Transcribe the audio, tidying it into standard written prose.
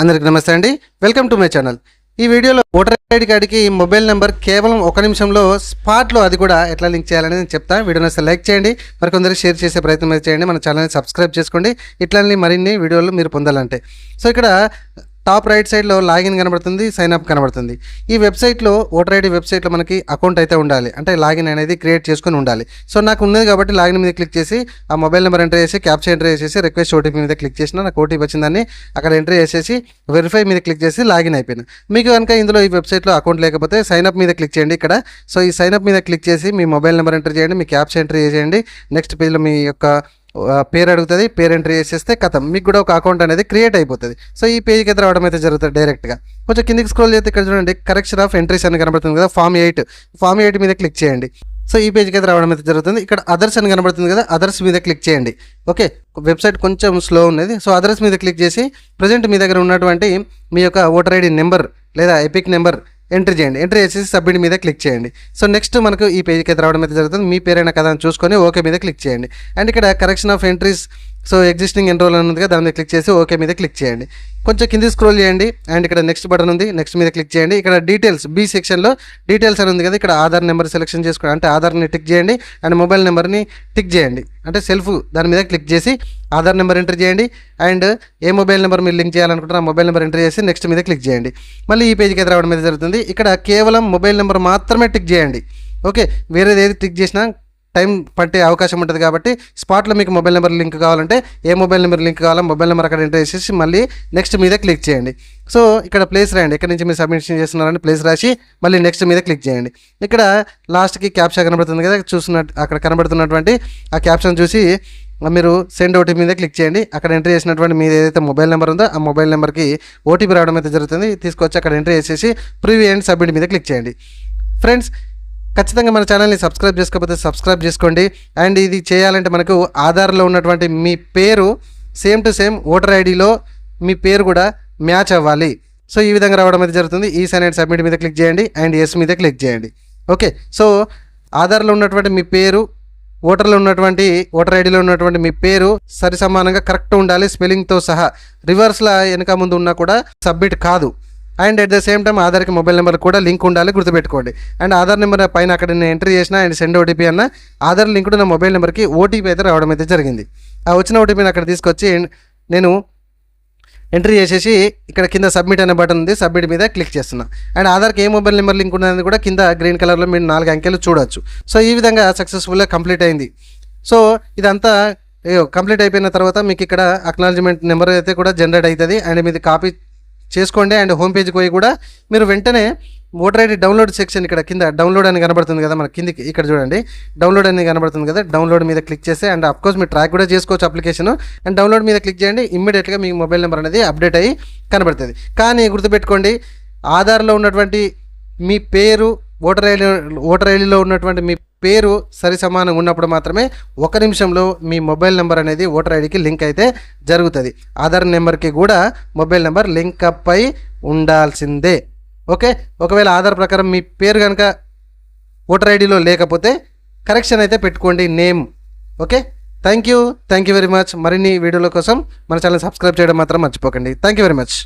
అందరికీ నమస్తే అండి. Welcome to my channel. ఈ వీడియోలో ఓటర్ ఐడి కార్డుకి మొబైల్ నెంబర్ కేవలం 1 నిమిషంలో స్పాట్లో అది కూడా ఎట్లా లింక్ చేయాలని నేను చెప్తాను. వీడియోని అసలు లైక్ చేయండి, మరికొందరికి షేర్ చేసే ప్రయత్నం అయితే చేయండి. మన ఛానల్ని సబ్స్క్రైబ్ చేసుకోండి, ఇట్లాంటి మరిన్ని వీడియోలు మీరు పొందాలంటే. సో ఇక్కడ టాప్ రైట్ సైడ్లో లాగిన్ కనబడుతుంది, సైన్ అప్ కనబడుతుంది. ఈ వెబ్సైట్లో ఓటర్ ఐడి వెబ్సైట్లో మనకి అకౌంట్ అయితే ఉండాలి, అంటే లాగిన్ అనేది క్రియేట్ చేసుకుని ఉండాలి. సో నాకు ఉన్నది కాబట్టి లాగిన్ మీద క్లిక్ చేసి ఆ మొబైల్ నెంబర్ ఎంటర్ చేసి క్యాప్చా ఎంటర్ చేసేసి రిక్వెస్ట్ ఓటీపీ మీద క్లిక్ చేసిన నాకు ఓటీపీ వచ్చిందని అక్కడ ఎంటర్ చేసేసి వెరిఫై మీద క్లిక్ చేసి లాగిన్ అయిపోయినా. మీకు కనుక ఇందులో ఈ వెబ్సైట్లో అకౌంట్ లేకపోతే సైన్ అప్ మీద క్లిక్ చేయండి ఇక్కడ. సో ఈ సైన్ అప్ మీద క్లిక్ చేసి మీ మొబైల్ నెంబర్ ఎంటర్ చేయండి, మీ క్యాప్చా ఎంటర్ చేయండి. నెక్స్ట్ పేజ్లో మీ యొక్క పేరు అడుగుతుంది, పేరు ఎంట్రీ చేసేస్తే కథం మీకు కూడా ఒక అకౌంట్ అనేది క్రియేట్ అయిపోతుంది. సో ఈ పేజ్కి అయితే రావడం అయితే జరుగుతుంది డైరెక్ట్గా. కొంచెం కిందికి స్క్రోల్ చేస్తే ఇక్కడ చూడండి కరెక్షన్ ఆఫ్ ఎంట్రీస్ అని కనబడుతుంది కదా, ఫామ్ 8 మీద క్లిక్ చేయండి. సో ఈ పేజ్కి అయితే రావడం అయితే జరుగుతుంది. ఇక్కడ అదర్స్ అని కనబడుతుంది కదా, అదర్స్ మీద క్లిక్ చేయండి. ఓకే, వెబ్సైట్ కొంచెం స్లో ఉన్నది. సో అదర్స్ మీద క్లిక్ చేసి ప్రజెంట్ మీ దగ్గర ఉన్నటువంటి మీ యొక్క ఓటర్ ఐడి నెంబర్ లేదా ఎపిక్ నెంబర్ ఎంట్రీ చేయండి. ఎంట్రీ చేసేసి సబ్మిట్ మీద క్లిక్ చేయండి. సో నెక్స్ట్ మనకు ఈ పేజ్కి అయితే రావడం అయితే జరుగుతుంది. మీ పేరైనా కదా అని చూసుకొని ఓకే మీద క్లిక్ చేయండి. అండ్ ఇక్కడ correction of entries so existing enrol అని ఉంది కదా, దాని మీద క్లిక్ చేసి ఓకే మీద క్లిక్ చేయండి. కొంచెం కింది స్క్రోల్ చేయండి అండ్ ఇక్కడ నెక్స్ట్ బటన్ ఉంది, నెక్స్ట్ మీద క్లిక్ చేయండి. ఇక్కడ డీటెయిల్స్ బి సెక్షన్లో డీటెయిల్స్ అని ఉంది కదా, ఇక్కడ ఆధార్ నెంబర్ సెలెక్షన్ చేసుకోండి, అంటే ఆధార్ని టిక్ చేయండి అండ్ మొబైల్ నెంబర్ని టిక్ చేయండి, అంటే సెల్ఫ్ దాని మీద క్లిక్ చేసి ఆధార్ నెంబర్ ఎంటర్ చేయండి అండ్ ఏ మొబైల్ నెంబర్ మీరు లింక్ చేయాలనుకుంటారో ఆ మొబైల్ నెంబర్ ఎంటర్ చేసి నెక్స్ట్ మీద క్లిక్ చేయండి. మళ్ళీ ఈ పేజ్కి అయితే రావడం మీద జరుగుతుంది. ఇక్కడ కేవలం మొబైల్ నెంబర్ మాత్రమే టిక్ చేయండి. ఓకే, వేరేది ఏది టిక్ చేసినా టైం పట్టే అవకాశం ఉంటుంది కాబట్టి స్పాట్లో మీకు మొబైల్ నెంబర్ లింక్ కావాలంటే ఏ మొబైల్ నెంబర్ లింక్ కావాలో మొబైల్ నెంబర్ అక్కడ ఎంటర్ చేసేసి మళ్ళీ నెక్స్ట్ మీద క్లిక్ చేయండి. సో ఇక్కడ ప్లేస్ రాయండి, ఎక్కడి నుంచి మీరు సబ్మిషన్ చేస్తున్నారని ప్లేస్ రాసి మళ్ళీ నెక్స్ట్ మీద క్లిక్ చేయండి. ఇక్కడ లాస్ట్కి క్యాప్చా కనబడుతుంది కదా, చూస్తున్నట్టు అక్కడ కనబడుతున్నటువంటి ఆ క్యాప్షన్ చూసి మీరు సెండ్ ఓటీపీ మీద క్లిక్ చేయండి. అక్కడ ఎంట్రీ చేసినటువంటి మీరు ఏదైతే మొబైల్ నెంబర్ ఉందో ఆ మొబైల్ నెంబర్కి ఓటీపీ రావడం అయితే జరుగుతుంది. తీసుకొచ్చి అక్కడ ఎంట్రీ చేసేసి ప్రివ్యూ అండ్ సబ్మిట్ మీద క్లిక్ చేయండి. ఫ్రెండ్స్, ఖచ్చితంగా మన ఛానల్ని సబ్స్క్రైబ్ చేసుకోకపోతే సబ్స్క్రైబ్ చేసుకోండి. అండ్ ఇది చేయాలంటే మనకు ఆధార్లో ఉన్నటువంటి మీ పేరు సేమ్ టు సేమ్ ఓటర్ ఐడిలో మీ పేరు కూడా మ్యాచ్ అవ్వాలి. సో ఈ విధంగా రావడం అయితే జరుగుతుంది. ఈ సైన్ అండ్ సబ్మిట్ మీద క్లిక్ చేయండి అండ్ ఎస్ మీద క్లిక్ చేయండి. ఓకే, సో ఆధార్లో ఉన్నటువంటి మీ పేరు ఓటర్ ఐడిలో ఉన్నటువంటి మీ పేరు సరి సమానంగా కరెక్ట్ ఉండాలి, స్పెల్లింగ్తో సహా. రివర్స్లో వెనక ముందు ఉన్నా కూడా సబ్మిట్ కాదు. And at the same time ఆధార్కి మొబైల్ నెంబర్ కూడా లింక్ ఉండాలి, గుర్తుపెట్టుకోండి. అండ్ ఆధార్ నెంబర్ పైన అక్కడ నేను ఎంట్రీ చేసిన అండ్ సెండ్ ఓటీపీ అన్న ఆధార్ లింక్ నా మొబైల్ నెంబర్కి ఓటీపీ అయితే రావడం అయితే జరిగింది. ఆ వచ్చిన ఓటీపీని అక్కడ తీసుకొచ్చి నేను ఎంట్రీ చేసేసి ఇక్కడ కింద సబ్మిట్ అనే బటన్ ఉంది, సబ్మిట్ మీద క్లిక్ చేస్తున్నా. అండ్ ఆధార్కి ఏ మొబైల్ నెంబర్ లింక్ ఉన్నది కూడా కింద గ్రీన్ కలర్లో మీరు 4 అంకెలు చూడొచ్చు. సో ఈ విధంగా సక్సెస్ఫుల్గా కంప్లీట్ అయింది. సో ఇదంతా కంప్లీట్ అయిపోయిన తర్వాత మీకు ఇక్కడ అక్నాలజ్మెంట్ నెంబర్ అయితే కూడా జనరేట్ అవుతుంది. అండ్ మీది కాపీ చేసుకోండి అండ్ హోమ్ పేజ్కి పోయి కూడా మీరు వెంటనే ఓటర్ ఐడి డౌన్లోడ్ సెక్షన్ ఇక్కడ కింద డౌన్లోడ్ అని కనబడుతుంది కదా, మన కిందికి ఇక్కడ చూడండి డౌన్లోడ్ అని కనబడుతుంది కదా, డౌన్లోడ్ మీద క్లిక్ చేస్తే అండ్ అఫ్కోర్స్ మీరు ట్రాక్ కూడా చేసుకోవచ్చు అప్లికేషన్. అండ్ డౌన్లోడ్ మీద క్లిక్ చేయండి, ఇమ్మీడియట్గా మీ మొబైల్ నెంబర్ అనేది అప్డేట్ అయ్యి కనబడుతుంది. కానీ గుర్తుపెట్టుకోండి, ఆధార్లో ఉన్నటువంటి మీ పేరు ఓటర్ ఐడిలో ఉన్నటువంటి మీ పేరు సరి సమానంగా ఉన్నప్పుడు మాత్రమే 1 నిమిషంలో మీ మొబైల్ నెంబర్ అనేది ఓటర్ ఐడికి లింక్ అయితే జరుగుతుంది. ఆధార్ నెంబర్కి కూడా మొబైల్ నెంబర్ లింక్ అప్ అయి ఉండాల్సిందే. ఓకే, ఒకవేళ ఆధార్ ప్రకారం మీ పేరు కనుక ఓటర్ ఐడిలో లేకపోతే కరెక్షన్ అయితే పెట్టుకోండి name. Okay, thank you very much. మరిన్ని వీడియోల కోసం మన ఛానల్ సబ్స్క్రైబ్ చేయడం మాత్రం మర్చిపోకండి. Thank you very much.